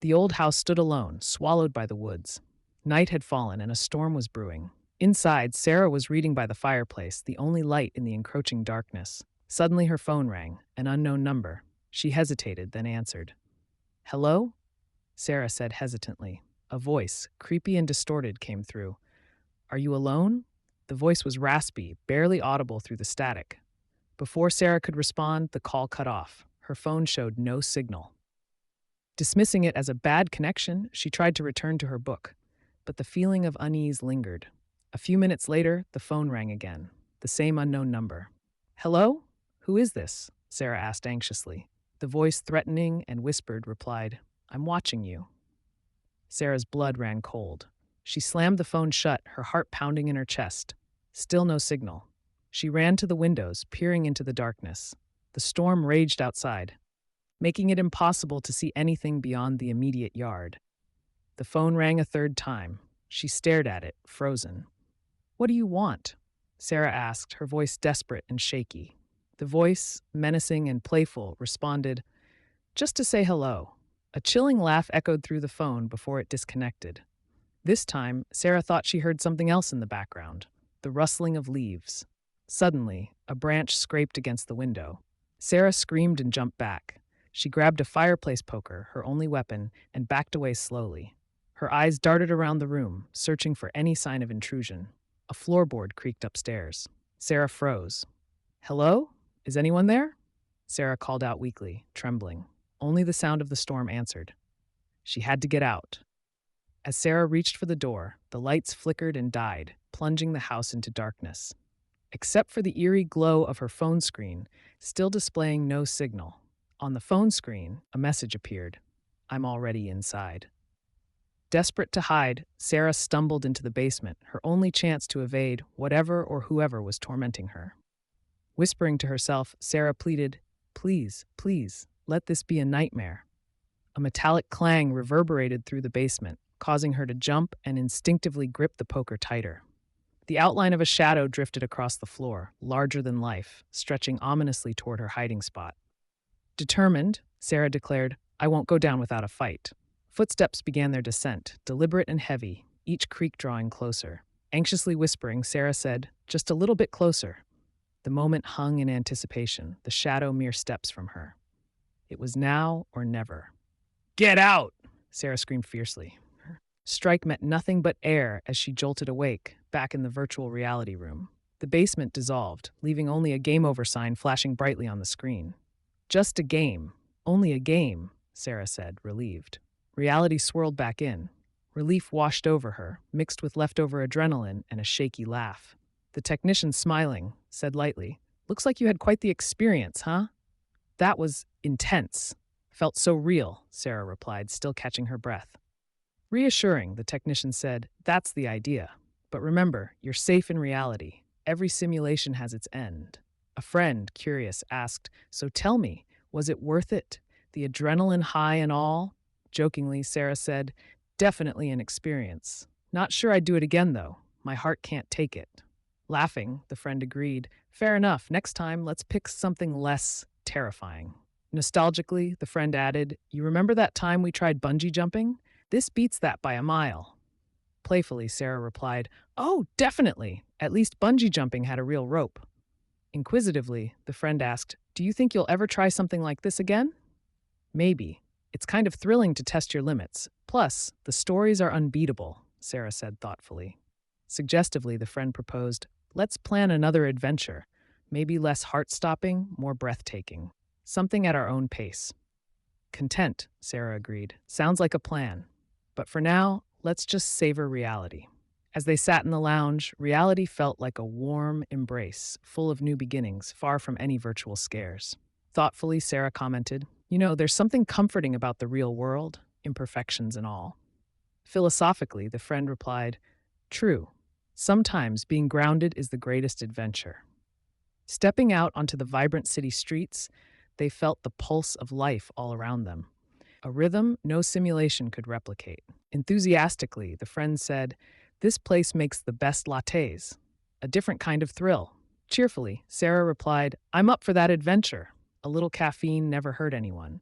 The old house stood alone, swallowed by the woods. Night had fallen and a storm was brewing. Inside, Sarah was reading by the fireplace, the only light in the encroaching darkness. Suddenly her phone rang, an unknown number. She hesitated, then answered. "Hello?" Sarah said hesitantly. A voice, creepy and distorted, came through. "Are you alone?" The voice was raspy, barely audible through the static. Before Sarah could respond, the call cut off. Her phone showed no signal. Dismissing it as a bad connection, she tried to return to her book, but the feeling of unease lingered. A few minutes later, the phone rang again, the same unknown number. "Hello? Who is this?" Sarah asked anxiously. The voice, threatening and whispered, replied, "I'm watching you." Sarah's blood ran cold. She slammed the phone shut, her heart pounding in her chest. Still no signal. She ran to the windows, peering into the darkness. The storm raged outside, making it impossible to see anything beyond the immediate yard. The phone rang a third time. She stared at it, frozen. "What do you want?" Sarah asked, her voice desperate and shaky. The voice, menacing and playful, responded, "Just to say hello." A chilling laugh echoed through the phone before it disconnected. This time, Sarah thought she heard something else in the background, the rustling of leaves. Suddenly, a branch scraped against the window. Sarah screamed and jumped back. She grabbed a fireplace poker, her only weapon, and backed away slowly. Her eyes darted around the room, searching for any sign of intrusion. A floorboard creaked upstairs. Sarah froze. "Hello? Is anyone there?" Sarah called out weakly, trembling. Only the sound of the storm answered. She had to get out. As Sarah reached for the door, the lights flickered and died, plunging the house into darkness. Except for the eerie glow of her phone screen, still displaying no signal. On the phone screen, a message appeared. "I'm already inside." Desperate to hide, Sarah stumbled into the basement, her only chance to evade whatever or whoever was tormenting her. Whispering to herself, Sarah pleaded, "Please, please, let this be a nightmare." A metallic clang reverberated through the basement, causing her to jump and instinctively grip the poker tighter. The outline of a shadow drifted across the floor, larger than life, stretching ominously toward her hiding spot. Determined, Sarah declared, "I won't go down without a fight." Footsteps began their descent, deliberate and heavy, each creak drawing closer. Anxiously whispering, Sarah said, "Just a little bit closer." The moment hung in anticipation, the shadow mere steps from her. It was now or never. "Get out!" Sarah screamed fiercely. Her strike met nothing but air as she jolted awake, back in the virtual reality room. The basement dissolved, leaving only a game over sign flashing brightly on the screen. "Just a game. Only a game," Sarah said, relieved. Reality swirled back in. Relief washed over her, mixed with leftover adrenaline and a shaky laugh. The technician, smiling, said lightly, "Looks like you had quite the experience, huh?" "That was intense. Felt so real," Sarah replied, still catching her breath. Reassuring, the technician said, "That's the idea. But remember, you're safe in reality. Every simulation has its end." A friend, curious, asked, "So tell me, was it worth it? The adrenaline high and all?" Jokingly, Sarah said, "Definitely an experience. Not sure I'd do it again, though. My heart can't take it." Laughing, the friend agreed, "Fair enough. Next time, let's pick something less terrifying." Nostalgically, the friend added, "You remember that time we tried bungee jumping? This beats that by a mile." Playfully, Sarah replied, "Oh, definitely. At least bungee jumping had a real rope." Inquisitively, the friend asked, "Do you think you'll ever try something like this again?" "Maybe. It's kind of thrilling to test your limits. Plus, the stories are unbeatable," Sarah said thoughtfully. Suggestively, the friend proposed, "Let's plan another adventure. Maybe less heart-stopping, more breathtaking. Something at our own pace." "Content," Sarah agreed. "Sounds like a plan. But for now, let's just savor reality." As they sat in the lounge, reality felt like a warm embrace, full of new beginnings, far from any virtual scares. Thoughtfully, Sarah commented, "You know, there's something comforting about the real world, imperfections and all." Philosophically, the friend replied, "True. Sometimes being grounded is the greatest adventure." Stepping out onto the vibrant city streets, they felt the pulse of life all around them, a rhythm no simulation could replicate. Enthusiastically, the friend said, "This place makes the best lattes. A different kind of thrill." Cheerfully, Sarah replied, "I'm up for that adventure. A little caffeine never hurt anyone."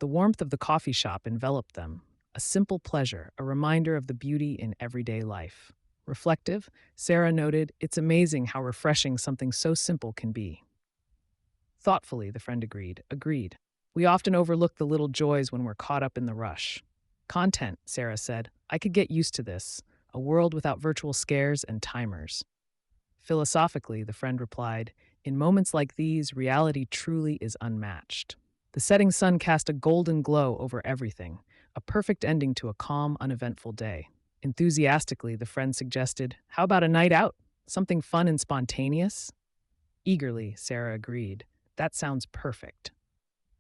The warmth of the coffee shop enveloped them, a simple pleasure, a reminder of the beauty in everyday life. Reflective, Sarah noted, it's amazing how refreshing something so simple can be. Thoughtfully, the friend agreed. We often overlook the little joys when we're caught up in the rush. Content, Sarah said. I could get used to this. A world without virtual scares and timers. Philosophically, the friend replied, in moments like these, reality truly is unmatched. The setting sun cast a golden glow over everything, a perfect ending to a calm, uneventful day. Enthusiastically, the friend suggested, how about a night out? Something fun and spontaneous? Eagerly, Sarah agreed. That sounds perfect.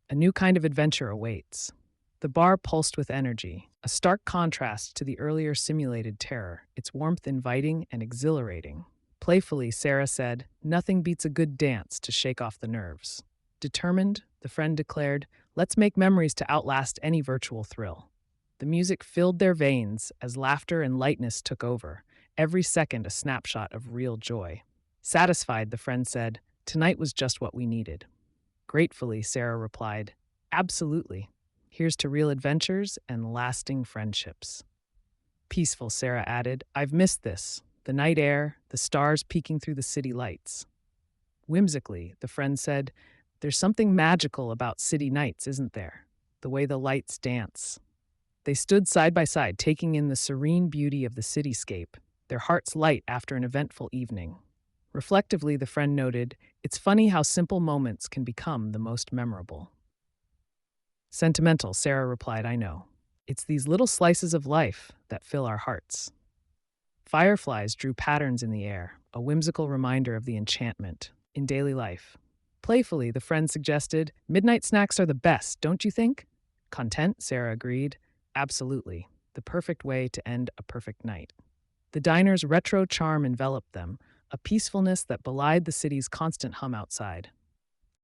A new kind of adventure awaits. The bar pulsed with energy, a stark contrast to the earlier simulated terror, its warmth inviting and exhilarating. Playfully, Sarah said, nothing beats a good dance to shake off the nerves. Determined, the friend declared, let's make memories to outlast any virtual thrill. The music filled their veins as laughter and lightness took over, every second a snapshot of real joy. Satisfied, the friend said, tonight was just what we needed. Gratefully, Sarah replied, absolutely. Here's to real adventures and lasting friendships. Peaceful, Sarah added, I've missed this. The night air, the stars peeking through the city lights. Whimsically, the friend said, there's something magical about city nights, isn't there? The way the lights dance. They stood side by side, taking in the serene beauty of the cityscape, their hearts light after an eventful evening. Reflectively, the friend noted, it's funny how simple moments can become the most memorable. Sentimental, Sarah replied, I know. It's these little slices of life that fill our hearts. Fireflies drew patterns in the air, a whimsical reminder of the enchantment in daily life. Playfully, the friend suggested, midnight snacks are the best, don't you think? Content, Sarah agreed. Absolutely. The perfect way to end a perfect night. The diner's retro charm enveloped them, a peacefulness that belied the city's constant hum outside.